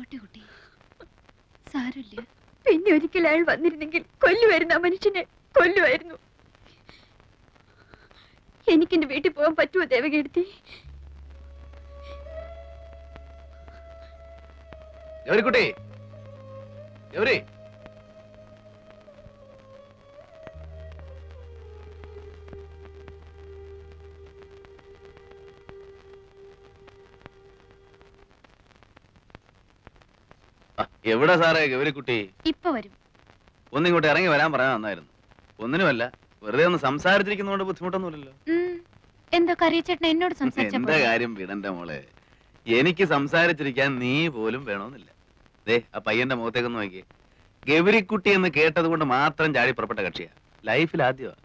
പോട്ടെ കുട്ടി, സാരമില്ല. പിന്നെ ഒരിക്കൽ അയാൾ വന്നിരുന്നെങ്കിൽ കൊല്ലുമായിരുന്നു, ആ മനുഷ്യനെ കൊല്ലുമായിരുന്നു. എനിക്കെന്റെ വീട്ടിൽ പോകാൻ പറ്റുമോ ദേവകീർത്തി? ഗൗരിക്കുട്ടി, ഗൗരി, എവിടെ സാറേ ഗൗരിക്കുട്ടി? ഇപ്പൊ വരും. ഒന്നിങ്ങോട്ട് ഇറങ്ങി വരാൻ പറയാൻ നന്നായിരുന്നു. ഒന്നിനുമല്ല, വെറുതെ ഒന്ന് സംസാരിച്ചിരിക്കുന്നതുകൊണ്ട് ബുദ്ധിമുട്ടൊന്നുമില്ലല്ലോ. എന്താ കറിയച്ചേട്ടൻ എന്നോട് സംസാരിച്ച? എന്റെ കാര്യം വിടണ്ട മോളെ, എനിക്ക് സംസാരിച്ചിരിക്കാൻ നീ പോലും വേണമെന്നില്ല. ദേ ആ പയ്യന്റെ മുഖത്തേക്കൊന്ന് നോക്കിയേ. ഗൗരിക്കുട്ടി എന്ന് കേട്ടത് കൊണ്ട് മാത്രം ചാടി പുറപ്പെട്ട കക്ഷിയാ. ലൈഫിൽ ആദ്യമാ.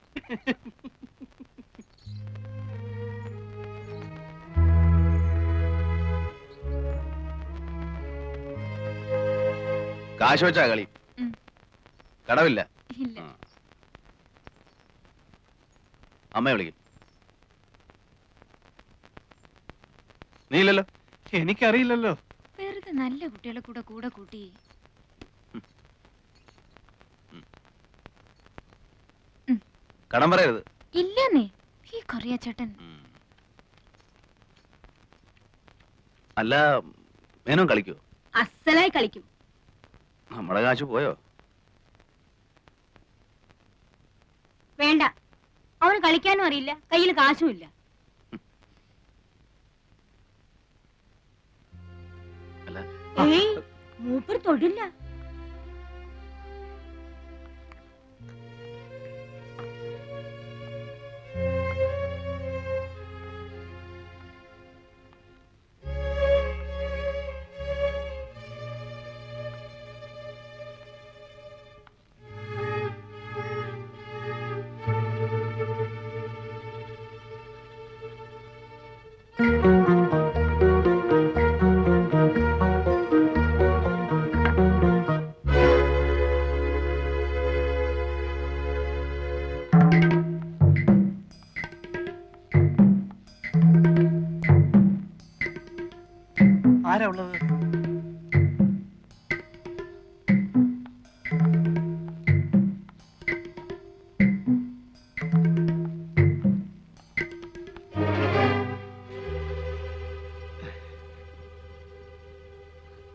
കാശ് വെച്ചാ കളി? കടവില്ല. അമ്മയെ വിളിക്കും. നീ ഇല്ലല്ലോ? എനിക്കറിയില്ലല്ലോ. വെറുതെ നല്ല കുട്ടികളെ കൂടെ കൂടെ കൂട്ടി. കടം പറയരുത്. ഇല്ലെന്നേ ഈ കറിയാച്ചേട്ടൻ. അല്ല, മേനോൻ കളിക്കോ? അസലായി കളിക്കും. നമ്മുടെ കാശ് പോയോ? വേണ്ട, അവന് കളിക്കാനും അറിയില്ല, കയ്യിൽ കാശുമില്ല. മൂപ്പർ തൊടില്ല. ആരാ ഉള്ളത്?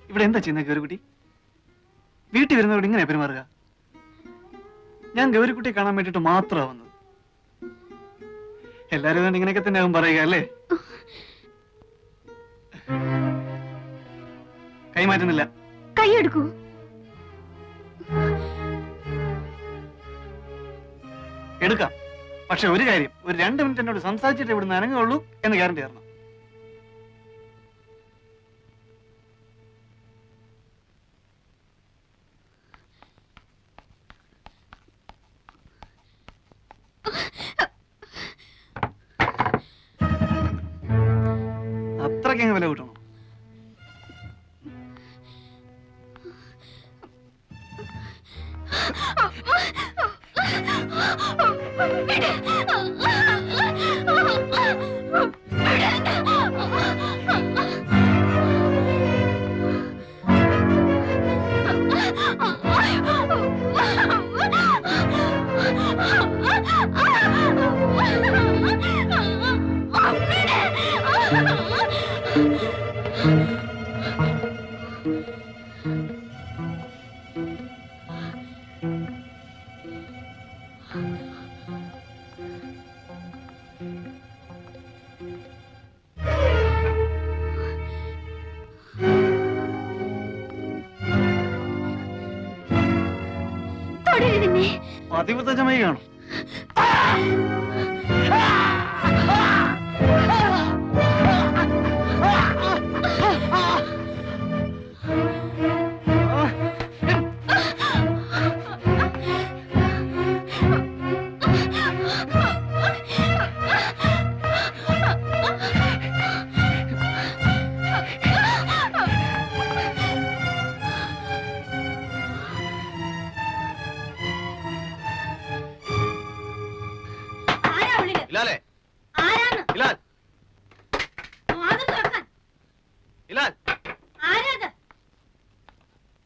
ഇവിടെ എന്താ ചെയ്യുന്നത് ഗൗരിക്കുട്ടി? വീട്ടിൽ വരുന്നവരോട് ഇങ്ങനെ പെരുമാറുക? ഞാൻ ഗൗരിക്കുട്ടിയെ കാണാൻ വേണ്ടിട്ട് മാത്രമാണ് വന്നത്. എല്ലാരും ഇങ്ങനെയൊക്കെ തന്നെ ആവും പറയുക അല്ലേ? കൈമാറ്റുന്നില്ല. കൈയെടുക്കൂ. എടുക്കാം, പക്ഷെ ഒരു കാര്യം, ഒരു 2 മിനിറ്റ് എന്നോട് സംസാരിച്ചിട്ട് ഇവിടുന്ന് അനങ്ങുള്ളൂ എന്ന് ഗ്യാരണ്ടി തരണം. അത്രയ്ക്ക് വില കൂട്ടണം. പതിവ്രതമായി കാണും.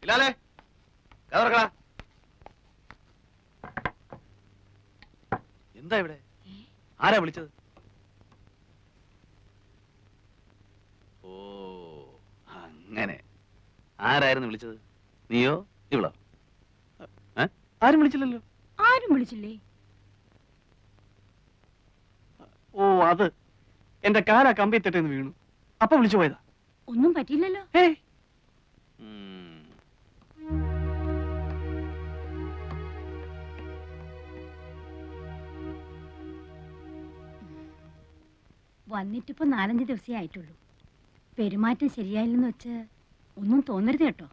ബിലാലേ, കതക് തുറക്കടാ. എന്താ ഇവിടെ? ആരാ വിളിച്ചത്? ഓ, അങ്ങനെ. ആരായിരുന്നു വിളിച്ചത്? നീയോ ഇവളോ? ആരും വിളിച്ചില്ലല്ലോ. ആരും വിളിച്ചില്ലേ? ഓ, അത് എന്റെ കാലാ കമ്പി തെറ്റെന്ന് വീണു. അപ്പൊ വിളിച്ചു പോയതാ. ഒന്നും പറ്റിയില്ലല്ലോ. ഏയ്, വന്നിട്ടിപ്പോ 4-5 ദിവസമേ ആയിട്ടുള്ളൂ. പെരുമാറ്റം ശരിയായില്ലെന്ന് വെച്ച് ഒന്നും തോന്നരുത് കേട്ടോ.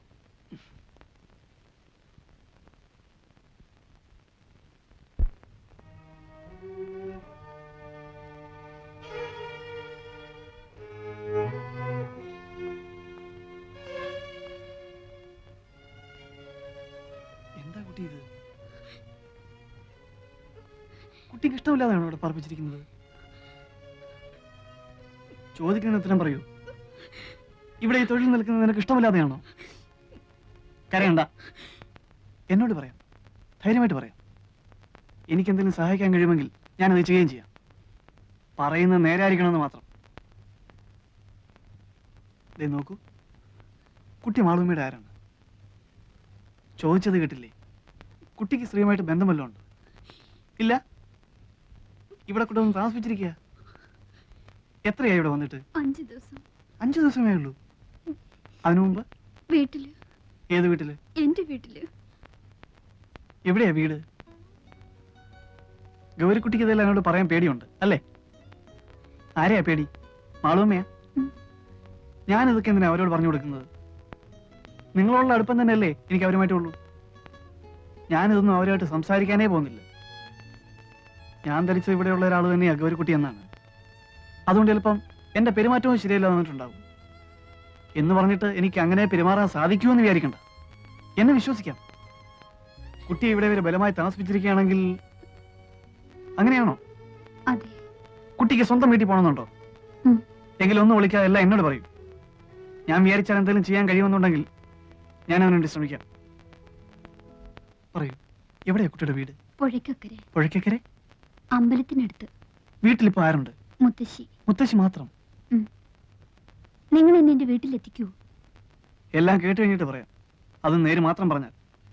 എന്താ കുട്ടി ഇത്? കുട്ടിക്ക് ഇഷ്ടമില്ലാതെയാണോ ഇവിടെ പറപ്പിച്ചിരിക്കുന്നത്? ചോദിക്കുന്ന ഉത്തരം പറയൂ. ഇവിടെ ഈ തൊഴിൽ നിൽക്കുന്നത് നിനക്ക് ഇഷ്ടമില്ലാതെയാണോ? കരയണ്ട, എന്നോട് പറയാം, ധൈര്യമായിട്ട് പറയാം. എനിക്ക് എന്തെങ്കിലും സഹായിക്കാൻ കഴിയുമെങ്കിൽ ഞാനത് ചെയ്യുകയും ചെയ്യാം. പറയുന്നത് നേരായിരിക്കണമെന്ന് മാത്രം. ദേ നോക്കൂ, കുട്ടി മാളൂമ്മയുടെ ആരാണ്? ചോദിച്ചത് കേട്ടില്ലേ? കുട്ടിക്ക് സ്ത്രീയുമായിട്ട് ബന്ധം വല്ലതും ഉണ്ടോ? ഇല്ല. ഇവിടെ കൂടെ ഒന്ന് താമസിപ്പിച്ചിരിക്കുക. എത്രയായി ഇവിടെ വന്നിട്ട്? 5 ദിവസം. 5 ദിവസമേ ഉള്ളൂ. അതിനു മുമ്പ് വീട്ടില്. ഏത് വീട്ടില്? എന്റെ വീട്ടില്. എവിടെയാ വീട്? ഗൗരിക്കുട്ടിക്ക് ഇതെല്ലാം എന്നോട് പറയാൻ പേടിയുണ്ട് അല്ലേ? ആരെയാ പേടി? മാളൂമ്മയാ? ഞാൻ ഇതൊക്കെ എന്തിനാ അവരോട് പറഞ്ഞു കൊടുക്കുന്നത്? നിങ്ങളുള്ള അടുപ്പം തന്നെയല്ലേ എനിക്ക് അവരുമായിട്ടുള്ളൂ. ഞാനിതൊന്നും അവരുമായിട്ട് സംസാരിക്കാനേ പോകുന്നില്ല. ഞാൻ ധരിച്ചത് ഇവിടെയുള്ള ഒരാൾ തന്നെയാ ഗൗരിക്കുട്ടി എന്നാണ്. അതുകൊണ്ട് ചിലപ്പം എന്റെ പെരുമാറ്റവും ശരിയല്ല വന്നിട്ടുണ്ടാവും. എന്ന് പറഞ്ഞിട്ട് എനിക്ക് അങ്ങനെ പെരുമാറാൻ സാധിക്കുമെന്ന് വിചാരിക്കണ്ട. എന്നെ വിശ്വസിക്കാം. കുട്ടി ഇവിടെ വരെ ബലമായി താമസിപ്പിച്ചിരിക്കുകയാണെങ്കിൽ അങ്ങനെയാണോ? അതെ. കുട്ടിക്ക് സ്വന്തം വീട്ടിൽ പോകണമെന്നുണ്ടോ? എങ്കിലും ഒന്ന് വിളിക്കാതെ എല്ലാം എന്നോട് പറയും. ഞാൻ വിചാരിച്ചാൽ എന്തെങ്കിലും ചെയ്യാൻ കഴിയുമെന്നുണ്ടെങ്കിൽ ഞാൻ അവനുവേണ്ടി ശ്രമിക്കാം. പറയൂ, എവിടെയാ കുട്ടിയുടെ വീട്? പുഴയ്ക്കക്കരെ. പുഴയ്ക്കക്കരെ? അമ്പലത്തിനടുത്ത്. വീട്ടിലിപ്പോ ആരുണ്ട്? മുത്തശ്ശി. മുത്തശ്ശി മാത്രം? നിങ്ങൾ എന്നെ എന്റെ വീട്ടിലെത്തിക്കൂ. എല്ലാം കേട്ട് കഴിഞ്ഞിട്ട് പറയാം. അത് നേര് മാത്രം പറഞ്ഞാൽ.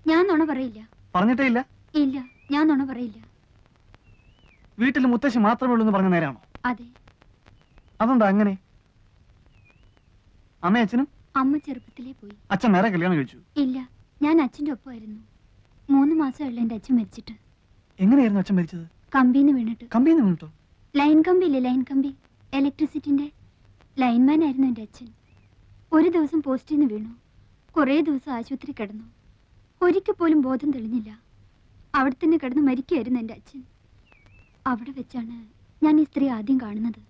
ഞാൻ നുണ പറയില്ല. പറഞ്ഞിട്ടേ ഇല്ല? ഇല്ല, ഞാൻ നുണ പറയില്ല. വീട്ടിൽ മുത്തശ്ശി മാത്രമേ ഉള്ളൂ എന്ന് പറഞ്ഞ നേരാണോ? അതെ. അതെന്താ അങ്ങനെ? അമ്മ അച്ഛനും? അമ്മ ചെറുപ്പത്തിലേ പോയി. അച്ഛൻ നേരെ കല്യാണം കഴിച്ചു? ഇല്ല, ഞാൻ അച്ഛന്റെ ഒപ്പമായിരുന്നു. 3 മാസമുള്ള എന്റെ അച്ഛൻ മരിച്ചിട്ട്. എങ്ങനെയായിരുന്നു അച്ഛൻ മരിച്ചത്? കമ്പിന്ന് വീണിട്ട്. കമ്പിന്ന് വീണിട്ടോ? ലൈൻ കമ്പി ഇല്ലേ, ലൈൻ കമ്പി, ഇലക്ട്രിസിറ്റിന്റെ ലൈൻമാൻ ആയിരുന്നു എന്റെ അച്ഛൻ. ഒരു ദിവസം പോസ്റ്റിൽ നിന്ന് വീണു. കുറേ ദിവസം ആശുപത്രി കിടന്നു. ഒരിക്കൽ പോലും ബോധം തെളിഞ്ഞില്ല. അവിടെ തന്നെ കിടന്ന് മരിക്കുകയായിരുന്നു എന്റെ അച്ഛൻ. അവിടെ വെച്ചാണ് ഞാൻ ഈ സ്ത്രീ ആദ്യം കാണുന്നത്.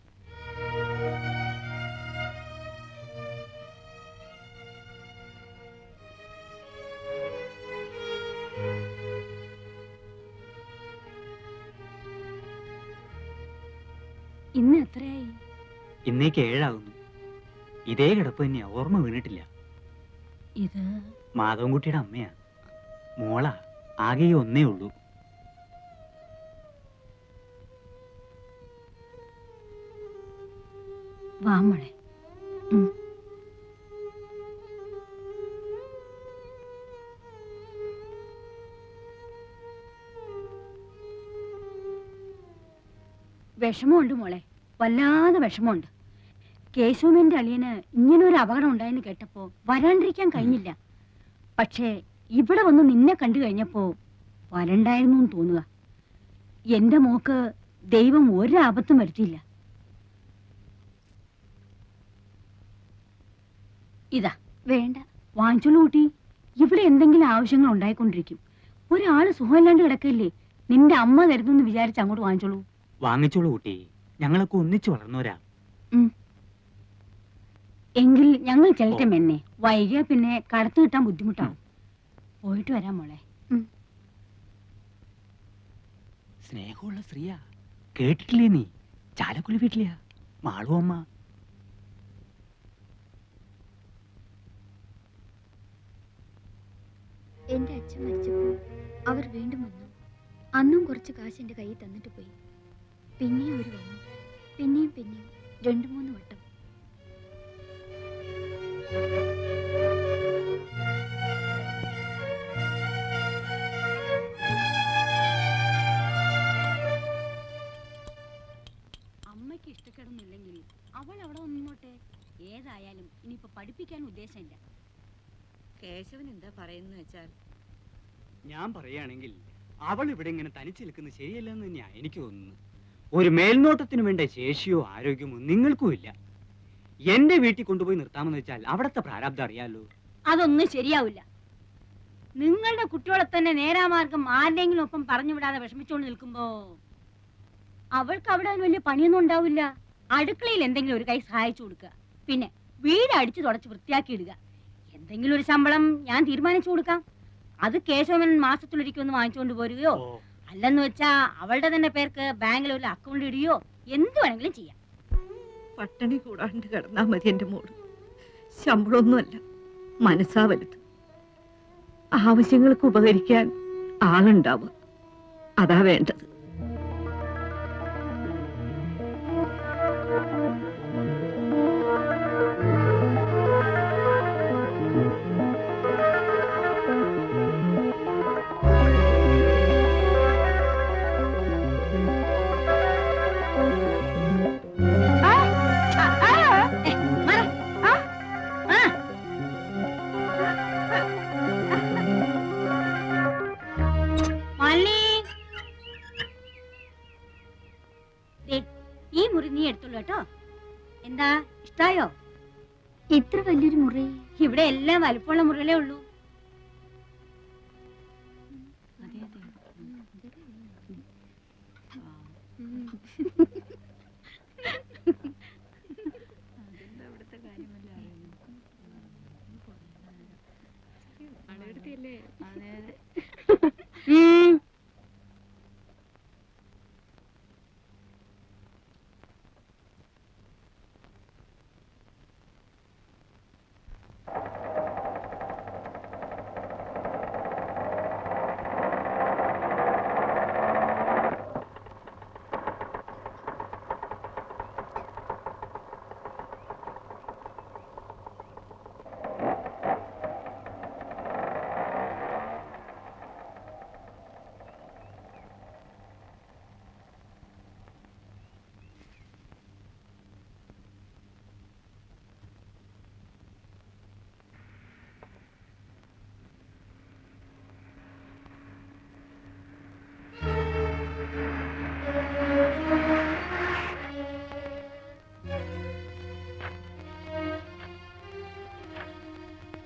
ഇന്ന് എത്രയായി? ഇന്നേക്ക് 7 ആകുന്നു. ഇതേ കിടപ്പ് തന്നെയാ, ഓർമ്മ വീണിട്ടില്ല. ഇത് മാധവൻകുട്ടിയുടെ അമ്മയാ. മോളാ, ആകെ ഈ ഒന്നേ ഉള്ളൂ. വാ മോളെ. വിഷമമുണ്ട് മോളെ, വല്ലാതെ വിഷമമുണ്ട്. കേശവന്റെ അളിയന് ഇങ്ങനൊരു അപകടം ഉണ്ടായെന്ന് കേട്ടപ്പോ വരാണ്ടിരിക്കാൻ കഴിഞ്ഞില്ല. പക്ഷേ ഇവിടെ വന്ന് നിന്നെ കണ്ടു കഴിഞ്ഞപ്പോ വരണ്ടായിരുന്നു എന്ന് തോന്നുക. എന്റെ മോക്ക് ദൈവം ഒരാപത്തും വരുത്തിയില്ല. ഇതാ വേണ്ട, വാങ്ങിച്ചോളൂ കൂട്ടി. ഇവിടെ എന്തെങ്കിലും ആവശ്യങ്ങൾ ഉണ്ടായിക്കൊണ്ടിരിക്കും. ഒരാള് സുഖമില്ലാണ്ട് കിടക്കില്ലേ, നിന്റെ അമ്മ തരുന്നെന്ന് വിചാരിച്ച് അങ്ങോട്ട് വാങ്ങിച്ചോളൂ. വാങ്ങിച്ചോളൂ കുട്ടി, ഞങ്ങളൊക്കെ ഒന്നിച്ചു വളർന്നവരാ. എങ്കിൽ ഞങ്ങൾ ചെല്ലട്ടെ മെന്നെ. വൈകിയ പിന്നെ കടത്തു കിട്ടാൻ ബുദ്ധിമുട്ടാവും. പോയിട്ട് വരാം മോളെ. സ്നേഹമുള്ള സ്ത്രീയാ, കേട്ടിട്ടില്ലേ നീ? ചാലക്കുടി വീട്ടിലെയാ മാളു അമ്മ. എന്റെ അച്ഛൻ മരിച്ചപ്പോൾ അവർ വീണ്ടും വന്നു. അന്നും കുറച്ച് കാശ് എന്റെ കയ്യിൽ തന്നിട്ട് പോയി. പിന്നെയും അവർ വന്നു, പിന്നെയും 2-3 വട്ടം. അമ്മയ്ക്ക് ഇഷ്ടക്കേടൊന്നുമില്ലെങ്കിൽ അവൾ അവിടെ നിന്നോട്ടെ. ഏതായാലും ഇനിയിപ്പോ പഠിപ്പിക്കാൻ ഉദ്ദേശമില്ല. കേശവൻ എന്താ പറയുന്നത് വെച്ചാൽ, ഞാൻ പറയുകയാണെങ്കിൽ അവൾ ഇവിടെ ഇങ്ങനെ തനിച്ച് നിൽക്കുന്നത് ശരിയല്ലെന്ന് തന്നെയാ എനിക്ക് തോന്നുന്നു. ഒരു മേൽനോട്ടത്തിന് വേണ്ട ശേഷിയോ ആരോഗ്യമോ നിങ്ങൾക്കും ഇല്ല. എന്റെ വീട്ടിൽ കൊണ്ടുപോയി നിർത്താമെന്ന് വെച്ചാൽ അവിടത്തെ പ്രാരാബ്ദം അറിയാലോ. അതൊന്നും ശരിയാവില്ല. നിങ്ങളുടെ കുട്ടികളെ തന്നെ നേരാമാർഗം ആരുടെങ്കിലും ഒപ്പം പറഞ്ഞു വിടാതെ വിഷമിച്ചുകൊണ്ട് നിൽക്കുമ്പോ അവൾക്ക് അവിടെ വലിയ പണിയൊന്നും ഉണ്ടാവില്ല. അടുക്കളയിൽ എന്തെങ്കിലും ഒരു കൈ സഹായിച്ചു കൊടുക്കുക, പിന്നെ വീട് അടിച്ചു തുടച്ച് വൃത്തിയാക്കി ഇടുക. എന്തെങ്കിലും ഒരു ശമ്പളം ഞാൻ തീരുമാനിച്ചു കൊടുക്കാം. അത് കേശവൻ മാസത്തിലൊരിക്കൊന്ന് വാങ്ങിച്ചുകൊണ്ട് പോരുകയോ, അല്ലെന്ന് വെച്ചാ അവളുടെ തന്നെ പേർക്ക് ബാങ്കിൽ ഒരു അക്കൗണ്ട് ഇടുകയോ എന്ത് വേണമെങ്കിലും ചെയ്യാം. പട്ടിണി കൂടാണ്ട് കിടന്നാ മതി എന്റെ മോള്. ശമ്പളമൊന്നുമല്ല, മനസ്സാ വലുത്. ആവശ്യങ്ങൾക്ക് ഉപകരിക്കാൻ ആളുണ്ടാവുക, അതാ വേണ്ടത്. ഈ മുറി നീ എടുത്തുള്ളൂ കേട്ടോ. എന്താ, ഇഷ്ടായോ? ഇത്ര വലിയൊരു മുറി ഇവിടെ എല്ലാം വലുപ്പമുള്ള മുറികളേ ഉള്ളൂ. അതെ.